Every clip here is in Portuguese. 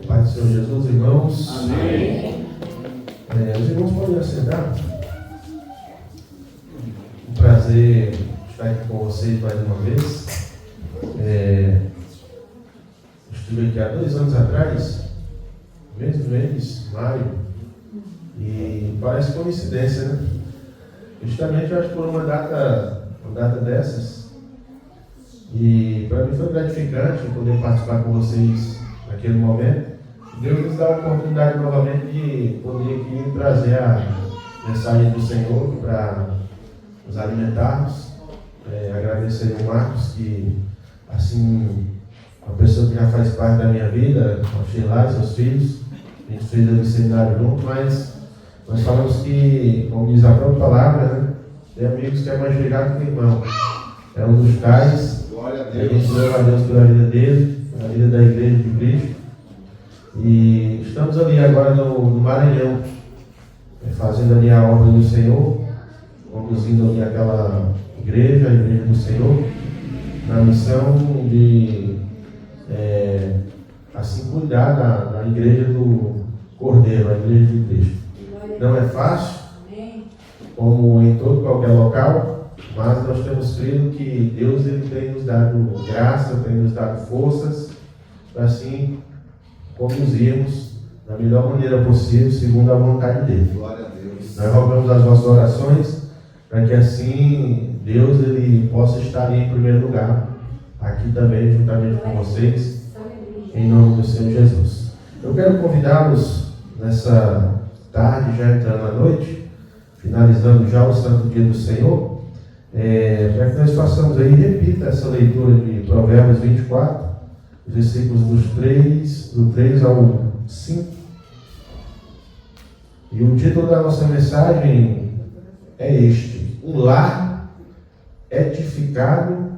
Pai do Senhor Jesus, irmãos. Amém. Os irmãos podem assentar. Um prazer estar aqui com vocês mais uma vez. Estive aqui há 2 anos atrás, mesmo mês, maio, e parece coincidência, né? Justamente eu acho que por uma data dessas, e para mim foi gratificante poder participar com vocês naquele momento. Deus nos dá a oportunidade novamente de poder aqui trazer a mensagem do Senhor para nos alimentarmos. Agradecer ao Marcos, que assim, uma pessoa que já faz parte da minha vida, ao Sheila e seus filhos, a gente fez o seminário junto, mas nós falamos que, como diz a própria palavra, né, tem amigos que é mais chegado que irmão. É um dos tais. Glória a A Deus. gente louva a Deus pela vida dele, pela vida da Igreja de Cristo. E estamos ali agora no Maranhão, fazendo ali a obra do Senhor, conduzindo ali aquela igreja, a Igreja do Senhor, na missão de assim cuidar da Igreja do Cordeiro, a Igreja de Cristo. Não é fácil, como em todo qualquer local, mas nós temos crido que Deus ele tem nos dado graça, tem nos dado forças para assim conduzirmos da melhor maneira possível, segundo a vontade dele. Glória a Deus. Nós rogamos as vossas orações para que assim Deus ele possa estar em primeiro lugar, aqui também, juntamente com vocês, em nome do Senhor Jesus. Eu quero convidá-los nessa tarde, já entrando à noite, finalizando já o Santo Dia do Senhor, para que nós façamos aí, repita essa leitura de Provérbios 24, versículos do 3 ao 5. E o título da nossa mensagem é este: um lar edificado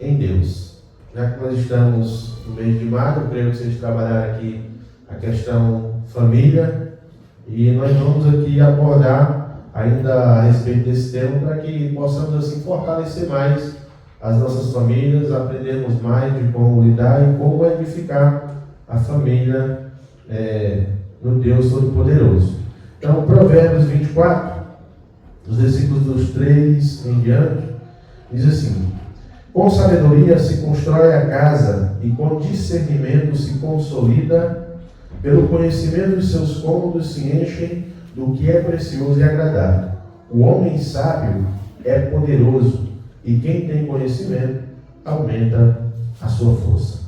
em Deus. Já que nós estamos no mês de maio, eu creio que vocês trabalharam aqui a questão família, e nós vamos aqui abordar ainda a respeito desse tema para que possamos assim fortalecer mais as nossas famílias, aprendermos mais de como lidar e como edificar a família no Deus Todo-Poderoso. Então, Provérbios 24, os versículos dos 3 em diante, diz assim: com sabedoria se constrói a casa, e com discernimento se consolida, pelo conhecimento de seus cômodos se enchem do que é precioso e agradável. O homem sábio é poderoso, e quem tem conhecimento aumenta a sua força.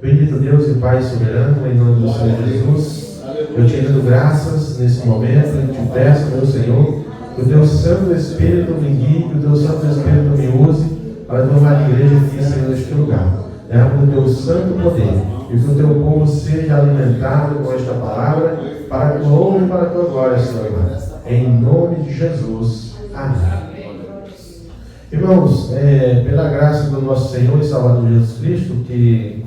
Bendito Deus e Pai soberano, em nome do Senhor Jesus, eu te dou graças nesse momento, eu te peço, meu Senhor, que o teu Santo Espírito me guie, que o teu Santo Espírito me use para tomar a igreja aqui, Senhor, neste lugar. Derrama o teu santo poder, e que o teu povo seja alimentado com esta palavra, para a tua honra e para a tua glória, Senhor. Em nome de Jesus. Amém. Irmãos, pela graça do nosso Senhor e Salvador Jesus Cristo, que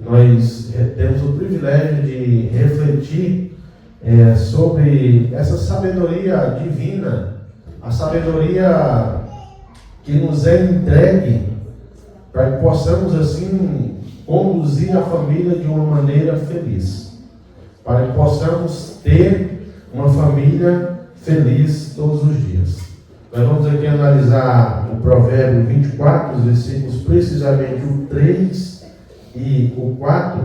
nós temos o privilégio de refletir sobre essa sabedoria divina, a sabedoria que nos é entregue para que possamos assim conduzir a família de uma maneira feliz, para que possamos ter uma família feliz todos os dias. Nós vamos aqui analisar o Provérbio 24, os versículos precisamente o 3 e o 4.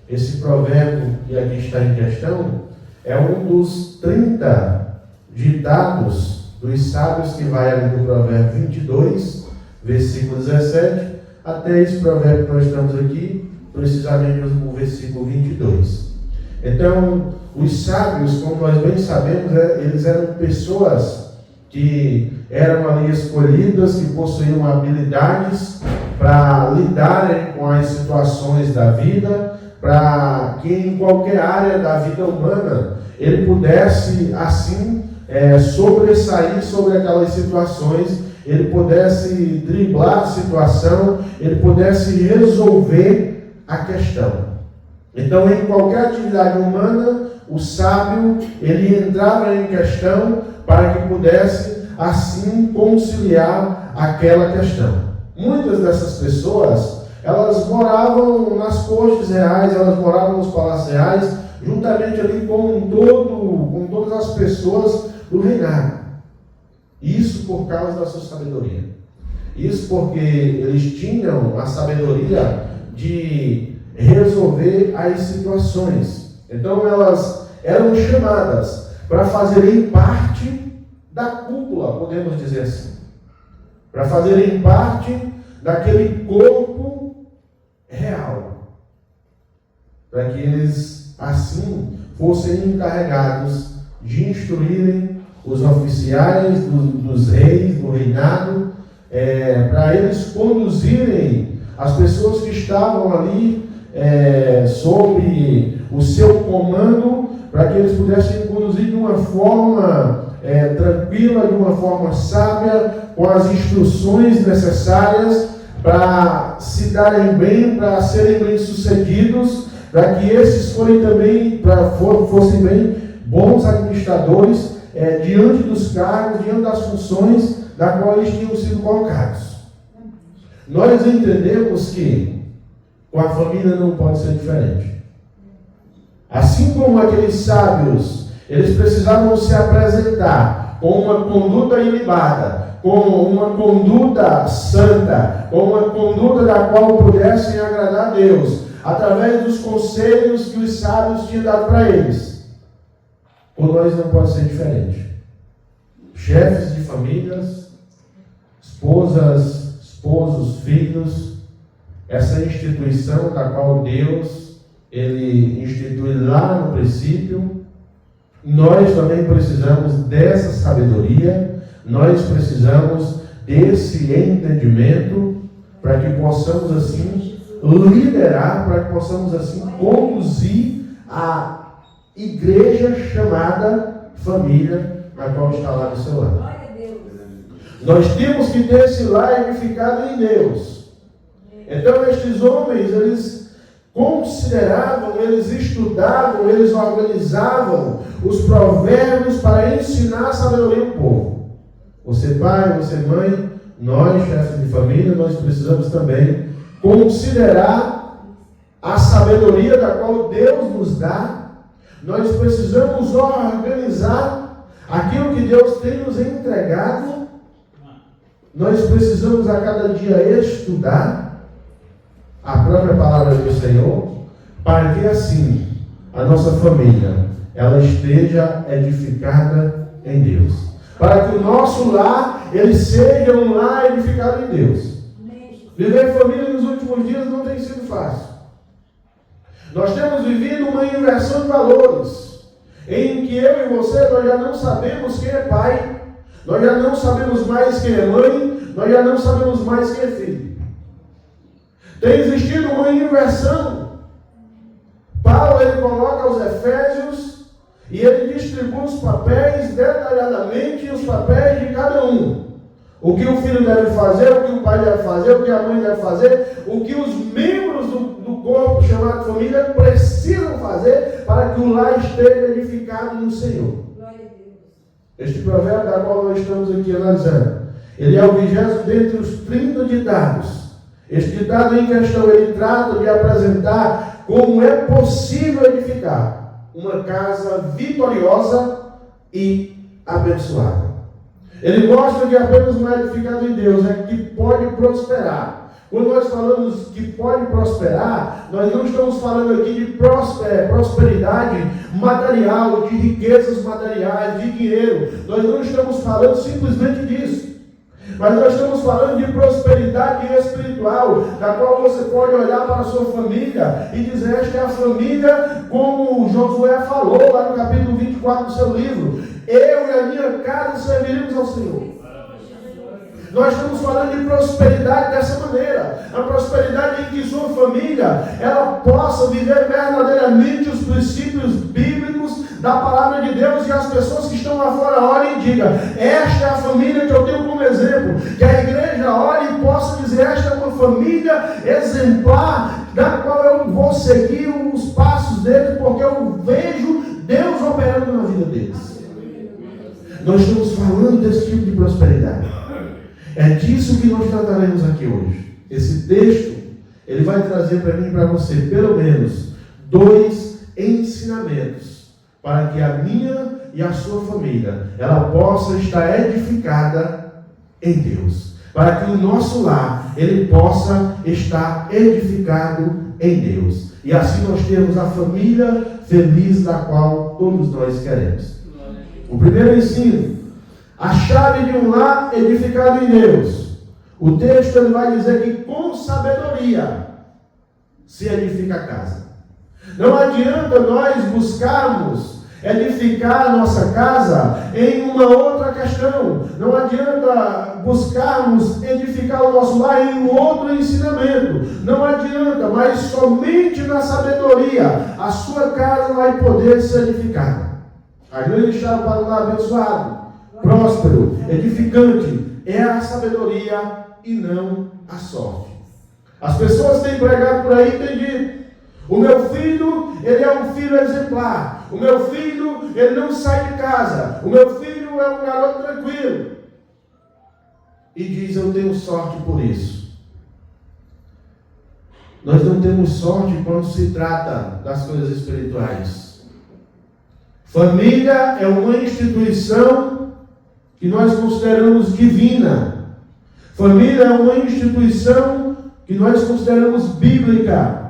Esse provérbio que aqui está em questão é um dos 30 ditados dos sábios que vai ali do Provérbio 22, versículo 17, até esse provérbio que nós estamos aqui, precisamente o versículo 22. Então, os sábios, como nós bem sabemos, eles eram pessoas que eram ali escolhidas, que possuíam habilidades para lidarem com as situações da vida, para que em qualquer área da vida humana ele pudesse assim sobressair sobre aquelas situações, ele pudesse driblar a situação, ele pudesse resolver a questão. Então, em qualquer atividade humana, o sábio ele entrava em questão para que pudesse assim conciliar aquela questão. Muitas dessas pessoas elas moravam nas cortes reais, elas moravam nos palácios reais, juntamente ali com todas as pessoas do reinado. Isso por causa da sua sabedoria. Isso porque eles tinham a sabedoria de resolver as situações. Então elas eram chamadas para fazerem parte da cúpula, podemos dizer assim. Para fazerem parte daquele corpo real. Para que eles, assim, fossem encarregados de instruírem os oficiais dos reis, do reinado, para eles conduzirem as pessoas que estavam ali sob o seu comando, para que eles pudessem conduzir de uma forma tranquila, de uma forma sábia, com as instruções necessárias para se darem bem, para serem bem-sucedidos, para que esses fossem bem bons administradores diante dos cargos, diante das funções da qual eles tinham sido colocados. Nós entendemos que com a família não pode ser diferente. Assim como aqueles sábios, eles precisavam se apresentar com uma conduta ilibada, com uma conduta santa, com uma conduta da qual pudessem agradar a Deus, através dos conselhos que os sábios tinham dado para eles. Por nós não pode ser diferente. Chefes de famílias, esposas, esposos, filhos, essa instituição da qual Deus ele institui lá no princípio, nós também precisamos dessa sabedoria, nós precisamos desse entendimento, para que possamos assim liderar, para que possamos assim conduzir a igreja chamada família, na qual está lá do seu lado. Nós temos que ter esse lar edificado em Deus. Então estes homens, eles consideravam, eles estudavam, eles organizavam os provérbios para ensinar a sabedoria ao povo. Você pai, você mãe, nós, chefes de família, nós precisamos também considerar a sabedoria da qual Deus nos dá. Nós precisamos organizar aquilo que Deus tem nos entregado. Nós precisamos a cada dia estudar a própria palavra do Senhor, para que assim a nossa família ela esteja edificada em Deus, para que o nosso lar ele seja um lar edificado em Deus. Viver família nos últimos dias não tem sido fácil. Nós temos vivido uma inversão de valores, em que eu e você nós já não sabemos quem é pai, nós já não sabemos mais quem é mãe, nós já não sabemos mais quem é filho. Tem existido uma inversão. Paulo ele coloca os Efésios e ele distribui os papéis detalhadamente, os papéis de cada um. O que o filho deve fazer, o que o pai deve fazer, o que a mãe deve fazer, o que os membros do corpo chamado família precisam fazer para que o lar esteja edificado no Senhor. Este provérbio da qual nós estamos aqui analisando, ele é o 20º dentre os 30 ditados. Este ditado em questão, ele trata de apresentar como é possível edificar uma casa vitoriosa e abençoada. Ele mostra que apenas não é edificado em Deus, é que pode prosperar. Quando nós falamos que pode prosperar, nós não estamos falando aqui de prosperidade material, de riquezas materiais, de dinheiro. Nós não estamos falando simplesmente disso. Mas nós estamos falando de prosperidade espiritual, da qual você pode olhar para a sua família e dizer: esta é a família, como Josué falou lá no capítulo 24 do seu livro: eu e a minha casa serviremos ao Senhor. Nós estamos falando de prosperidade dessa maneira, a prosperidade em que sua família ela possa viver verdadeiramente os princípios bíblicos da palavra de Deus, e as pessoas que estão lá fora olhem e digam: esta é a família que eu tenho como exemplo. Que a igreja olhe e possa dizer: esta é uma família exemplar, da qual eu vou seguir os passos deles, porque eu vejo Deus operando na vida deles. Nós estamos falando desse tipo de prosperidade. É disso que nós trataremos aqui hoje. Esse texto, ele vai trazer para mim e para você, pelo menos, 2 ensinamentos para que a minha e a sua família, ela possa estar edificada em Deus. Para que o nosso lar, ele possa estar edificado em Deus. E assim nós temos a família feliz da qual todos nós queremos. O primeiro ensino, a chave de um lar edificado em Deus. O texto ele vai dizer que com sabedoria se edifica a casa. Não adianta nós buscarmos edificar a nossa casa em uma outra questão. Não adianta buscarmos edificar o nosso lar em um outro ensinamento. Não adianta, mas somente na sabedoria a sua casa vai poder ser edificada. A grande chave para um lar abençoado, próspero, edificante, é a sabedoria e não a sorte. As pessoas têm pregado por aí e têm dito: o meu filho, ele é um filho exemplar. O meu filho, ele não sai de casa. O meu filho é um garoto tranquilo. E diz: eu tenho sorte por isso. Nós não temos sorte quando se trata das coisas espirituais. Família é uma instituição que nós consideramos divina. Família é uma instituição que nós consideramos bíblica.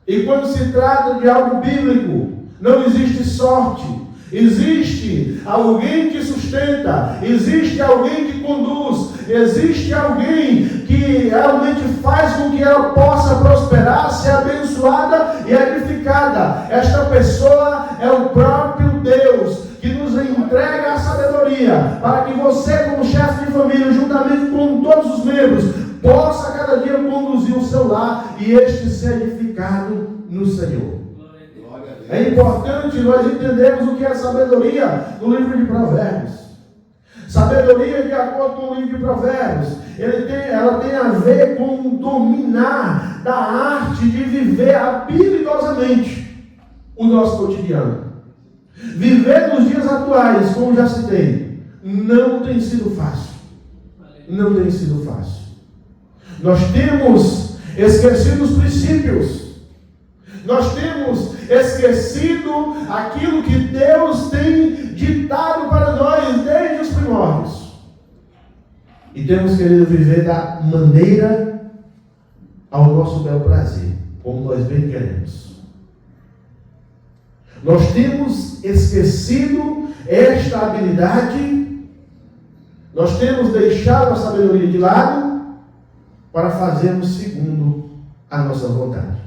E quando se trata de algo bíblico, não existe sorte. Existe alguém que sustenta, existe alguém que conduz, existe alguém que realmente faz com que ela possa prosperar, ser abençoada e edificada. Esta pessoa é o próprio Deus, que nos entrega a sabedoria, para que você, como chefe de família, juntamente com todos os membros, possa cada dia conduzir o seu lar e este ser edificado no Senhor. É importante nós entendermos o que é sabedoria no livro de Provérbios. Sabedoria, de acordo com o livro de Provérbios, ela tem a ver com dominar da arte de viver habilidosamente o nosso cotidiano. Viver nos dias atuais, como já citei, não tem sido fácil. Não tem sido fácil. Nós temos esquecido os princípios. Nós temos esquecido aquilo que Deus tem ditado para nós desde os primórdios. E temos querido viver da maneira ao nosso bel prazer, como nós bem queremos. Nós temos esquecido esta habilidade. Nós temos deixado a sabedoria de lado para fazermos segundo a nossa vontade.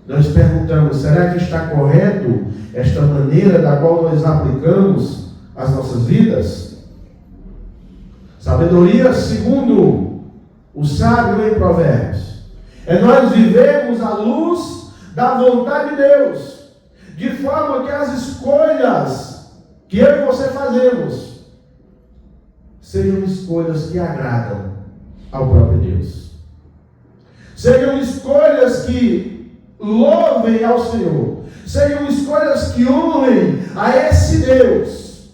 Nós perguntamos: será que está correto esta maneira da qual nós aplicamos as nossas vidas? Sabedoria, segundo o sábio em Provérbios, é nós vivemos à luz da vontade de Deus, de forma que as escolhas que eu e você fazemos sejam escolhas que agradam ao próprio Deus. Sejam escolhas que louvem ao Senhor. Sejam escolhas que honrem a esse Deus.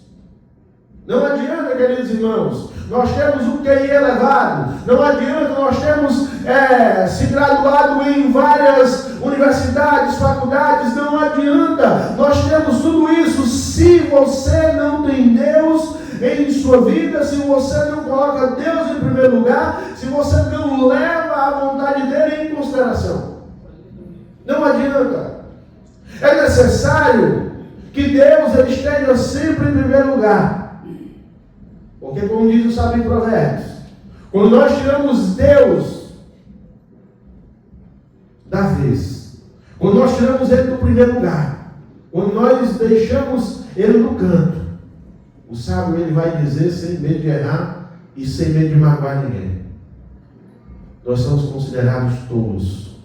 Não adianta, queridos irmãos, nós temos um QI elevado. Não adianta nós termos se graduado em várias universidades, faculdades. Não adianta nós temos tudo isso se você não tem Deus em sua vida, se você não coloca Deus em primeiro lugar, se você não leva a vontade dele em consideração. Não adianta. É necessário que Deus ele esteja sempre em primeiro lugar. Porque, como diz o sábio em Provérbios, quando nós tiramos Deus da vez, quando nós tiramos Ele do primeiro lugar, quando nós deixamos Ele no canto, o sábio ele vai dizer, sem medo de errar e sem medo de magoar ninguém: nós somos considerados tolos.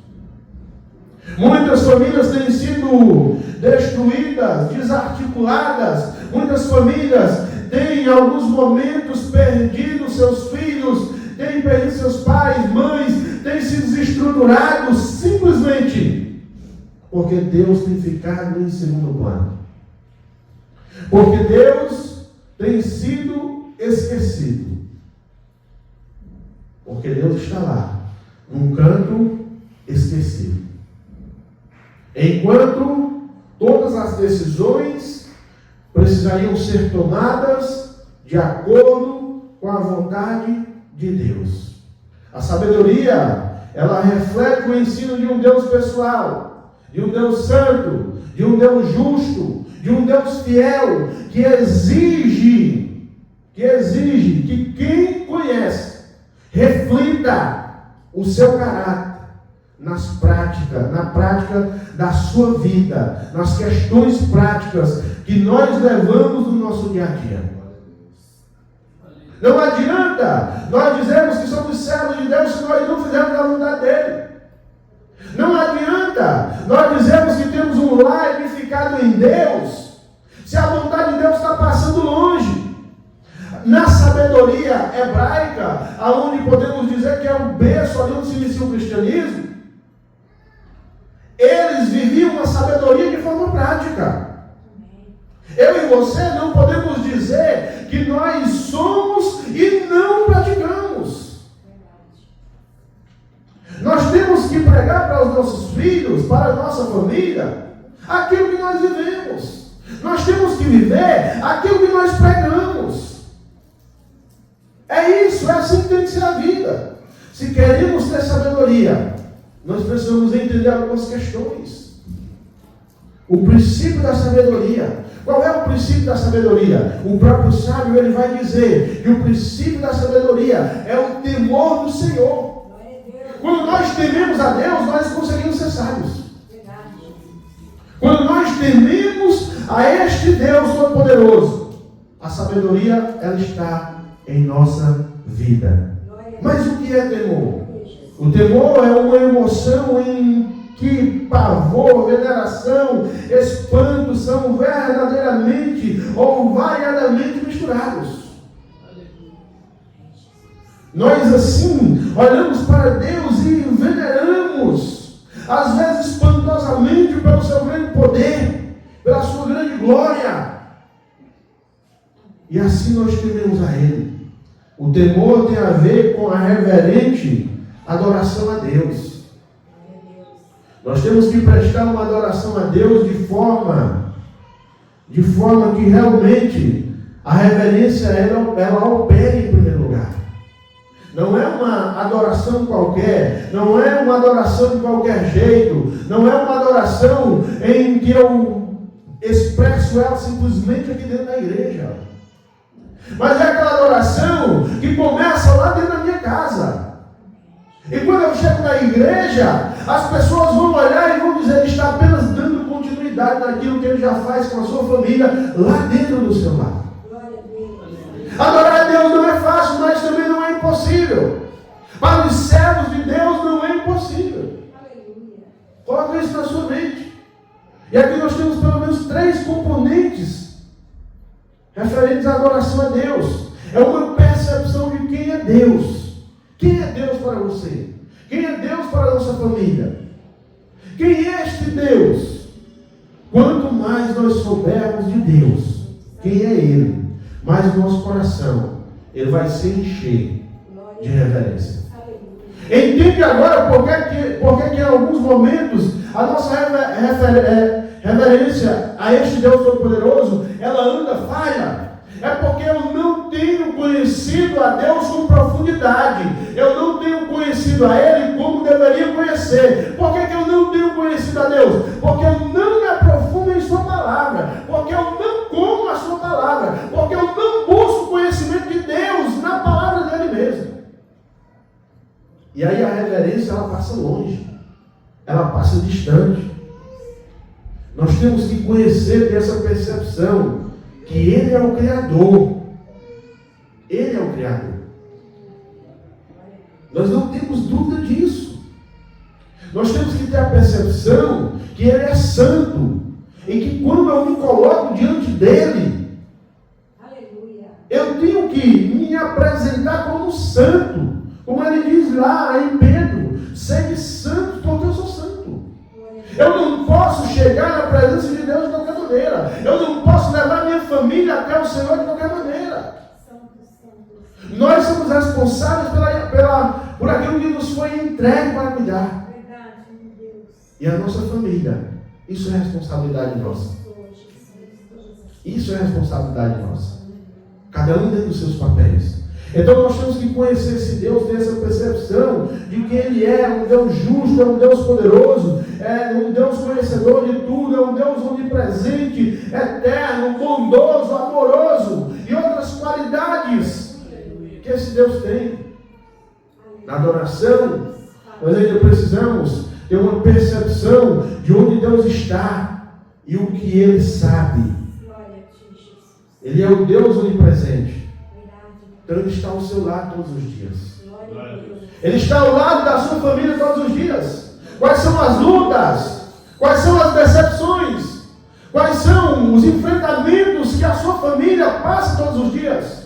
Muitas famílias têm sido destruídas, desarticuladas. Muitas famílias têm, em alguns momentos, perdido seus filhos, têm perdido seus pais, mães, têm se desestruturados simplesmente porque Deus tem ficado em segundo plano. Porque Deus tem sido esquecido. Porque Deus está lá, um canto esquecido. Enquanto todas as decisões precisariam ser tomadas de acordo com a vontade de Deus. A sabedoria, ela reflete o ensino de um Deus pessoal, de um Deus santo, de um Deus justo, de um Deus fiel, que exige que quem conhece reflita o seu caráter na prática da sua vida, nas questões práticas que nós levamos no nosso dia a dia. Não adianta nós dizermos que somos servos de Deus se nós não fizermos a vontade dele. Não adianta nós dizermos que temos um lar edificado em Deus se a vontade de Deus está passando longe. Na sabedoria hebraica, aonde podemos dizer que é o berço ali onde se inicia o cristianismo, eles viviam a sabedoria de forma prática. Eu e você não podemos dizer que nós somos e não praticamos. Nós temos que pregar para os nossos filhos, para a nossa família, aquilo que nós vivemos. Nós temos que viver aquilo que nós pregamos. É isso, é assim que tem que ser a vida. Se queremos ter sabedoria, nós precisamos entender algumas questões. O princípio da sabedoria. Qual é o princípio da sabedoria? O próprio sábio, ele vai dizer que o princípio da sabedoria é o temor do Senhor. Quando nós tememos a Deus, nós conseguimos ser sábios. Quando nós tememos a este Deus Todo-Poderoso, a sabedoria, ela está em nossa vida. Mas o que é temor? O temor é uma emoção em que pavor, veneração, espanto são verdadeiramente ou variadamente misturados. Nós assim olhamos para Deus e veneramos, às vezes espantosamente, pelo seu grande poder, pela sua grande glória. E assim nós tememos a Ele. O temor tem a ver com a reverente adoração a Deus. Nós temos que prestar uma adoração a Deus de forma que realmente a reverência ela opere em primeiro lugar. Não é uma adoração qualquer, não é uma adoração de qualquer jeito, não é uma adoração em que eu expresso ela simplesmente aqui dentro da igreja. Mas é aquela adoração que começa lá dentro da minha casa. E quando eu chego na igreja, as pessoas vão olhar e vão dizer, ele está apenas dando continuidade naquilo que ele já faz com a sua família lá dentro do seu lar. Adorar a Deus não é fácil, mas também não é impossível. Para os servos de Deus não é impossível. Coloca isso na sua mente. E aqui nós temos pelo menos 3 componentes referentes à adoração a Deus. É uma percepção de quem é Deus. Quem é Deus para você? Quem é Deus para a nossa família? Quem é este Deus? Quanto mais nós soubermos de Deus, quem é Ele, mais o nosso coração, ele vai se encher de reverência. Entende agora por que em alguns momentos a nossa reverência a este Deus Todo-Poderoso, ela anda falha? É porque eu não tenho conhecido a Deus com profundidade. Eu não tenho conhecido a Ele como deveria conhecer. Por que eu não tenho conhecido a Deus? Porque eu não me aprofundo em Sua palavra. Porque eu não como a Sua palavra. Porque eu não busco conhecimento de Deus na palavra dEle mesmo. E aí a reverência, ela passa longe. Ela passa distante. Nós temos que conhecer, ter essa percepção que Ele é o Criador. Ele é o Criador. Nós não temos dúvida disso. Nós temos que ter a percepção que Ele é santo. E que quando eu me coloco diante dEle, eu tenho que me apresentar como santo. Como Ele diz lá em Pedro, sede santo porque eu sou santo. Eu não posso chegar na presença de Deus de qualquer maneira. Eu não posso levar minha família até o Senhor de qualquer maneira. Nós somos responsáveis por aquilo que nos foi entregue para cuidar. E a nossa família, isso é responsabilidade nossa. Isso é responsabilidade nossa. Cada um dentro dos seus papéis. Então nós temos que conhecer esse Deus, ter essa percepção de que Ele é um Deus justo, é um Deus poderoso, é um Deus conhecedor de tudo, é um Deus onipresente, eterno, bondoso, amoroso e outras qualidades que esse Deus tem. Na adoração, nós ainda precisamos ter uma percepção de onde Deus está e o que Ele sabe. Ele é o Deus onipresente. Então Ele está ao seu lado todos os dias. Ele está ao lado da sua família todos os dias. Quais são as lutas? Quais são as decepções? Quais são os enfrentamentos que a sua família passa todos os dias?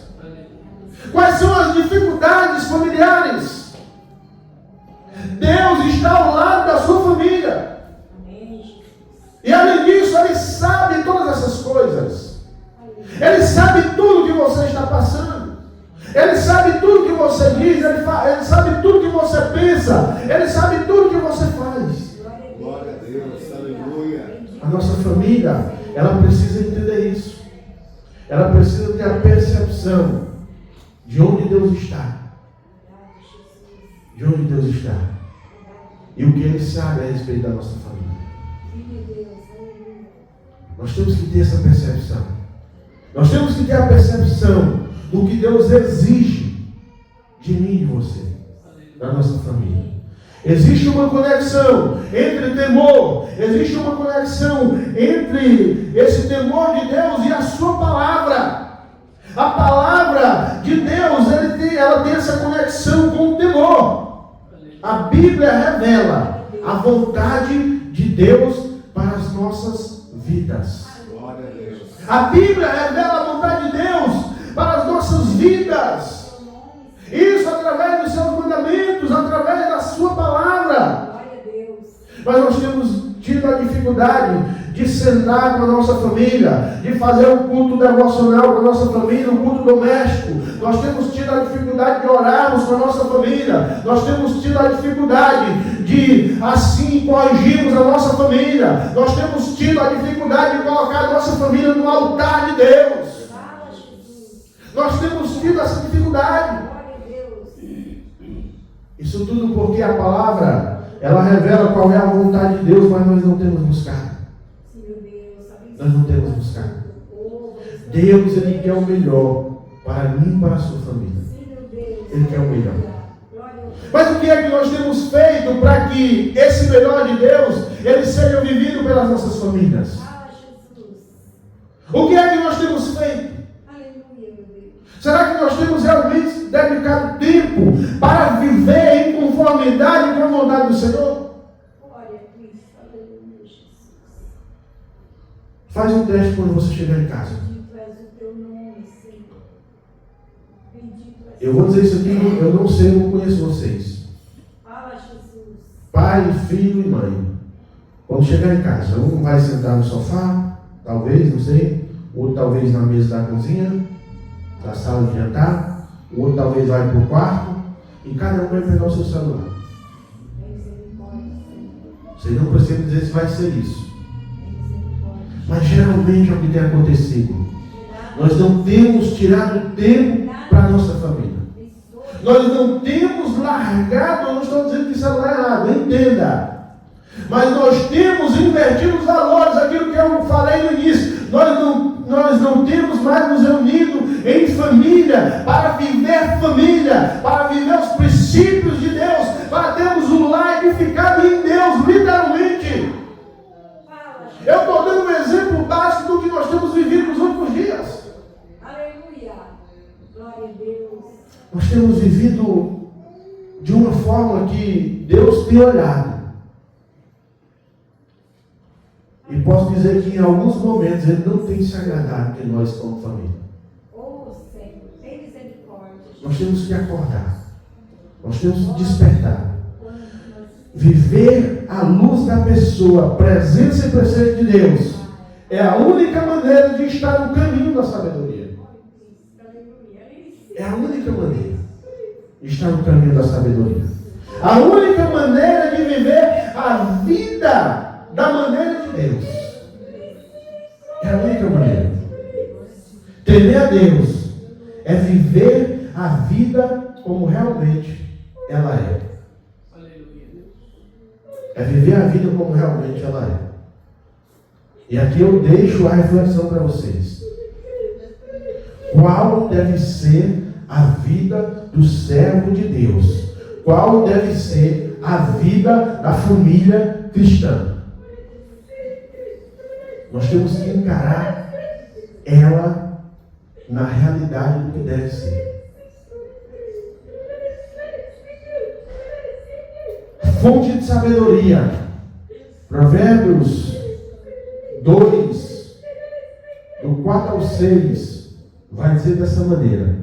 Quais são as dificuldades familiares? Deus está ao lado da sua família. E além disso, Ele sabe todas essas coisas. Ele sabe tudo que você está passando. Ele sabe tudo que você diz. Ele sabe tudo que você pensa. Ele sabe tudo que você faz. Glória a Deus, aleluia. A nossa família, ela precisa entender isso. Ela precisa ter a percepção de onde Deus está. De onde Deus está. E o que Ele sabe a respeito da nossa família. Nós temos que ter essa percepção. Nós temos que ter a percepção do que Deus exige de mim e de você, da nossa família. Existe uma conexão entre temor, existe uma conexão entre esse temor de Deus e a sua palavra. A palavra de Deus, ela tem essa conexão com o temor. A Bíblia revela a vontade de Deus para as nossas vidas. Glória a Deus. A Bíblia revela a vontade de Deus para as nossas vidas. Isso através dos seus mandamentos, através da sua palavra. Mas nós temos tido a dificuldade de sentar com a nossa família, de fazer um culto devocional com a nossa família, um culto doméstico. Nós temos tido a dificuldade de orarmos com a nossa família. Nós temos tido a dificuldade de, assim, corrigirmos a nossa família. Nós temos tido a dificuldade de colocar a nossa família no altar de Deus. Nós temos tido essa dificuldade. Isso tudo porque a palavra, ela revela qual é a vontade de Deus, mas nós não temos buscado. Nós não temos buscado. Deus, Ele quer o melhor para mim e para a sua família. Ele quer o melhor. Mas o que é que nós temos feito para que esse melhor de Deus, Ele seja vivido pelas nossas famílias? O que é que nós temos feito? Será que nós temos realmente dedicado tempo para viver em conformidade com a vontade do Senhor? Faz um teste quando você chegar em casa. Eu vou dizer isso aqui, eu não sei, eu não conheço vocês. Pai, filho e mãe. Quando chegar em casa, um vai sentar no sofá, talvez, não sei. Outro talvez na mesa da cozinha, da sala de jantar. O outro talvez vai para o quarto. E cada um vai pegar o seu celular. Vocês não precisam dizer se vai ser isso. Mas geralmente é o que tem acontecido. Nós não temos tirado tempo para a nossa família. Nós não temos largado, eu não estou dizendo que celular é errado, entenda. Mas nós temos invertido os valores, aquilo que eu falei no início. Nós não temos mais nos reunido em família, para viver os princípios de Deus, para termos um lar edificado em Deus, literalmente. Eu estou dando um exemplo básico do que nós temos vivido nos últimos dias. Aleluia. Glória a Deus. Nós temos vivido de uma forma que Deus tem olhado. E posso dizer que em alguns momentos Ele não tem se agradado que nós como família. Oh, Senhor, tem misericórdia. Nós temos que acordar. Nós temos que despertar. Viver à luz da pessoa, presença e presença de Deus, é a única maneira de estar no caminho da sabedoria. É a única maneira de estar no caminho da sabedoria. A única maneira de viver a vida da maneira de Deus. É a única maneira. Temer a Deus é viver a vida como realmente ela é. É viver a vida como realmente ela é. E aqui eu deixo a reflexão para vocês. Qual deve ser a vida do servo de Deus? Qual deve ser a vida da família cristã? Nós temos que encarar ela na realidade do que deve ser. Fonte de sabedoria. Provérbios 2, do 4 ao 6, vai dizer dessa maneira: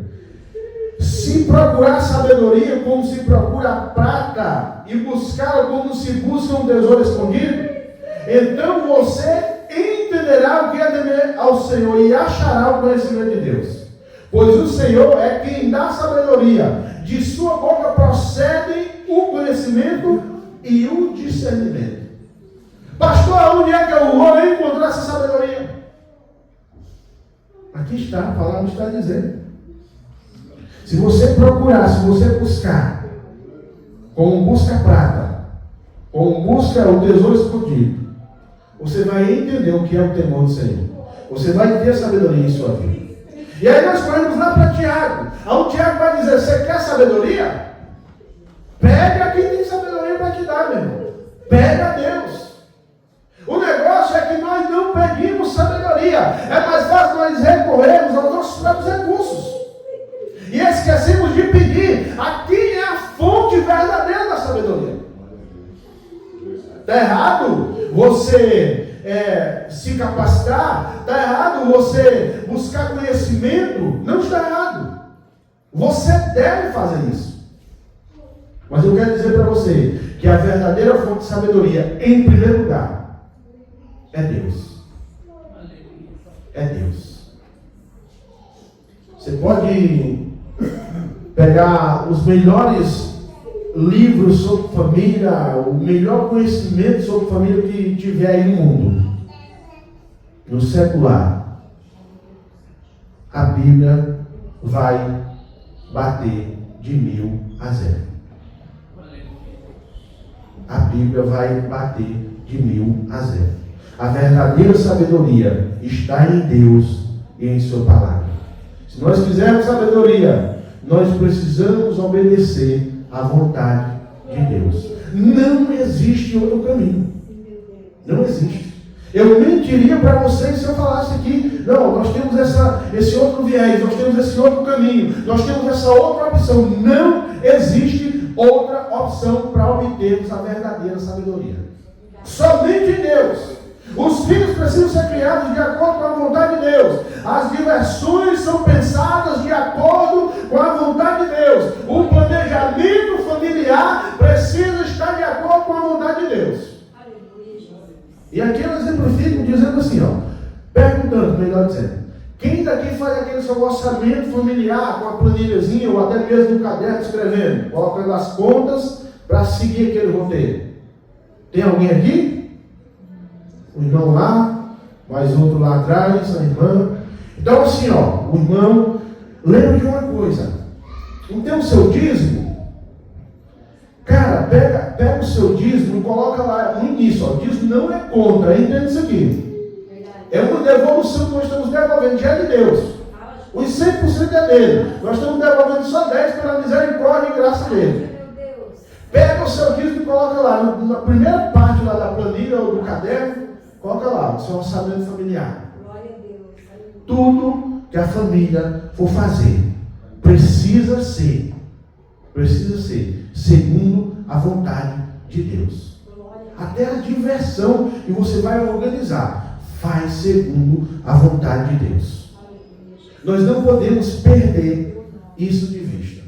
se procurar sabedoria como se procura a prata, e buscá-la como se busca um tesouro escondido, então você entenderá o que é temer ao Senhor e achará o conhecimento de Deus. Pois o Senhor é quem dá sabedoria, de sua boca procedem o conhecimento e o discernimento. Pastor, onde é que eu vou encontrar essa sabedoria? Aqui está, a palavra está dizendo. Se você procurar, se você buscar, como busca prata, como busca o tesouro escondido, você vai entender o que é o temor do Senhor. Você vai ter sabedoria em sua vida. E aí nós corremos lá para Tiago. Aí o Tiago vai dizer: você quer sabedoria? Pega quem tem sabedoria para te dar, meu irmão. Pega a Deus. O negócio é que nós não pedimos sabedoria. É mais fácil nós recorrermos aos nossos próprios recursos. E esquecemos de pedir a quem é a fonte verdadeira da sabedoria. Está errado você se capacitar, está errado você buscar conhecimento, não está errado. Você deve fazer isso. Mas eu quero dizer para você que a verdadeira fonte de sabedoria, em primeiro lugar, é Deus. É Deus. Você pode pegar os melhores livros sobre família, o melhor conhecimento sobre família que tiver aí no mundo, no secular, a Bíblia vai bater de 1000 a 0. A Bíblia vai bater de 1000 a 0. A verdadeira sabedoria está em Deus e em sua palavra. Se nós quisermos sabedoria, nós precisamos obedecer à vontade de Deus. Não existe outro caminho. Não existe. Eu mentiria para vocês se eu falasse aqui: não, nós temos esse outro viés, nós temos esse outro caminho, nós temos essa outra opção. Não existe outra opção para obtermos a verdadeira sabedoria. Somente em Deus. Os filhos precisam ser criados de acordo com a vontade de Deus. As diversões são pensadas de acordo com a vontade de Deus. O planejamento familiar precisa estar de acordo com a vontade de Deus. E aqui eu exemplifico dizendo assim, perguntando, melhor dizendo: quem daqui faz aquele seu orçamento familiar com a planilhazinha ou até mesmo no caderno escrevendo, colocando as contas para seguir aquele roteiro? Tem alguém aqui? O irmão lá, mais outro lá atrás, a irmã. Então assim, o irmão, lembra de uma coisa: não tem o seu dízimo? Cara, pega o seu dízimo e coloca lá no início, o dízimo não é contra, entende isso aqui? É uma devolução que nós estamos devolvendo, já é de Deus. Os 100% é dele. Nós estamos devolvendo só 10% pela misericórdia e graça dele. Pega o seu dízimo e coloca lá, na primeira parte lá da planilha ou do caderno, coloca lá o seu orçamento familiar. Tudo que a família for fazer precisa ser segundo a vontade de Deus. Até a diversão que você vai organizar, faz segundo a vontade de Deus. Nós não podemos perder isso de vista.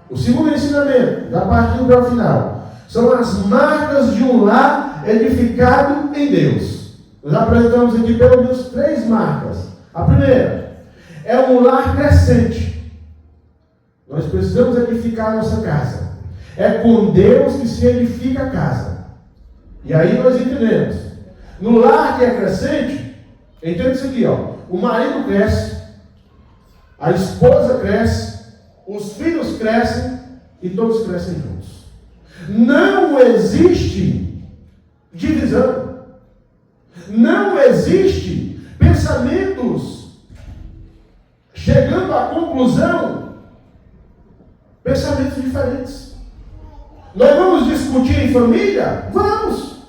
O segundo ensinamento, da parte para o final, são as marcas de um lar edificado em Deus. Nós apresentamos aqui pelo menos 3 marcas. A primeira é um lar crescente. Nós precisamos edificar a nossa casa. É com Deus que se edifica a casa. E aí nós entendemos. No lar que é crescente, entende isso aqui, ó. O marido cresce, a esposa cresce, os filhos crescem e todos crescem juntos. Não existe divisão. Não existe pensamentos chegando à conclusão, pensamentos diferentes. Nós vamos discutir em família? Vamos.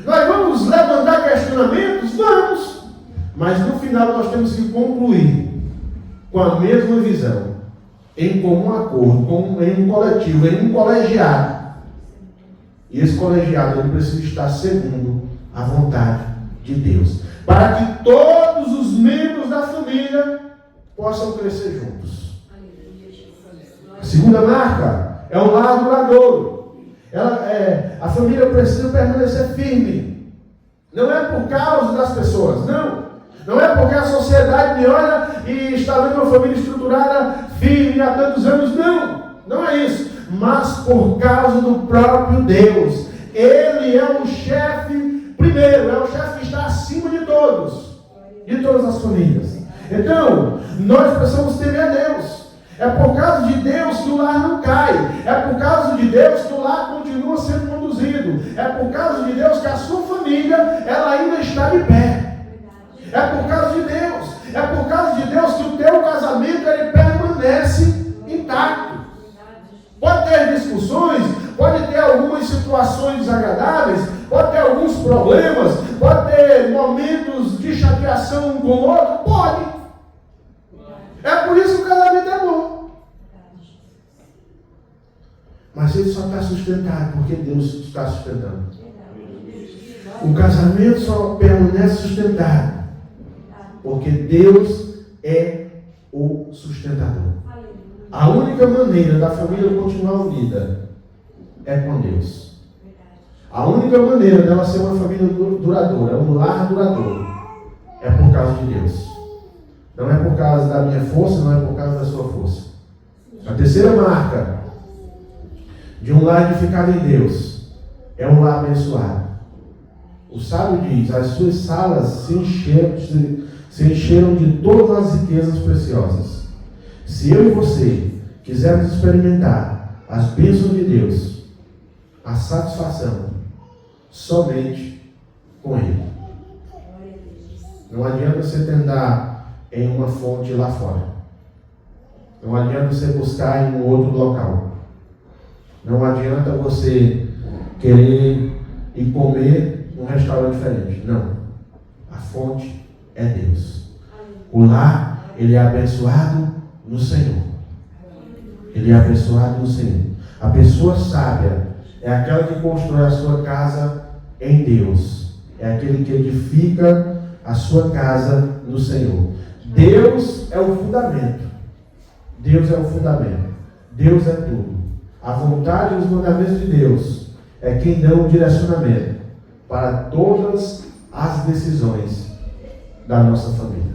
Nós vamos levantar questionamentos? Vamos. Mas no final nós temos que concluir com a mesma visão, em comum acordo, em um coletivo, em um colegiado. E esse colegiado ele precisa estar segundo a vontade de Deus, para que todos os membros da família possam crescer juntos. A segunda marca é o lar duradouro. A família precisa permanecer firme. Não é por causa das pessoas, não. Não é porque a sociedade me olha e está vendo uma família estruturada, firme há tantos anos, não. Não é isso. Mas por causa do próprio Deus. Ele é o chefe primeiro, é o chefe que está acima de todos, de todas as famílias. Então, nós precisamos temer a Deus. É por causa de Deus que o lar não cai. É por causa de Deus que o lar continua sendo conduzido. É por causa de Deus que a sua família, ela ainda está de pé. É por causa de Deus. É por causa de Deus que o teu casamento, ele permanece intacto. Pode ter discussões, pode ter algumas situações desagradáveis, pode ter alguns problemas, pode ter momentos de chateação um com o outro, pode. É por isso que o casamento é bom. Mas ele só está sustentado porque Deus está sustentando. O casamento só permanece sustentado porque Deus é o sustentador. A única maneira da família continuar unida é com Deus. A única maneira dela ser uma família duradoura, um lar duradouro, é por causa de Deus. Não é por causa da minha força, não é por causa da sua força. A terceira marca de um lar edificado em Deus é um lar abençoado. O sábio diz: as suas salas se encheram de todas as riquezas preciosas. Se eu e você quisermos experimentar as bênçãos de Deus, a satisfação, somente com Ele. Não adianta você tentar em uma fonte lá fora. Não adianta você buscar em um outro local. Não adianta você querer ir comer num restaurante diferente. Não. A fonte é Deus. O lar, ele é abençoado no Senhor. Ele é abençoado no Senhor. A pessoa sábia é aquela que constrói a sua casa em Deus. É aquele que edifica a sua casa no Senhor. Deus é o fundamento. Deus é o fundamento. Deus é tudo. A vontade e os mandamentos de Deus é quem dá o direcionamento para todas as decisões da nossa família.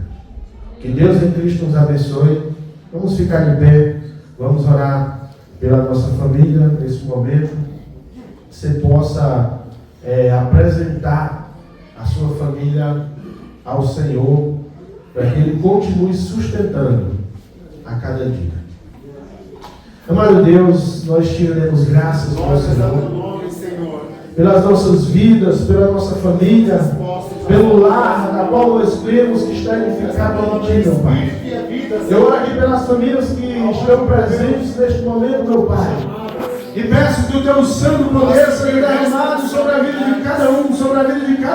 Que Deus em Cristo nos abençoe. Vamos ficar de pé. Vamos orar pela nossa família nesse momento. Que você possa apresentar a sua família ao Senhor, para que Ele continue sustentando a cada dia. Amado Deus, nós te damos graças, meu Senhor, pelas nossas vidas, pela nossa família, pelo lar na qual nós cremos que está edificado em Ti, meu Pai. Eu oro aqui pelas famílias que estão presentes neste momento, meu Pai. E peço que o Teu santo poder seja derramado sobre a vida de cada um, sobre a vida de cada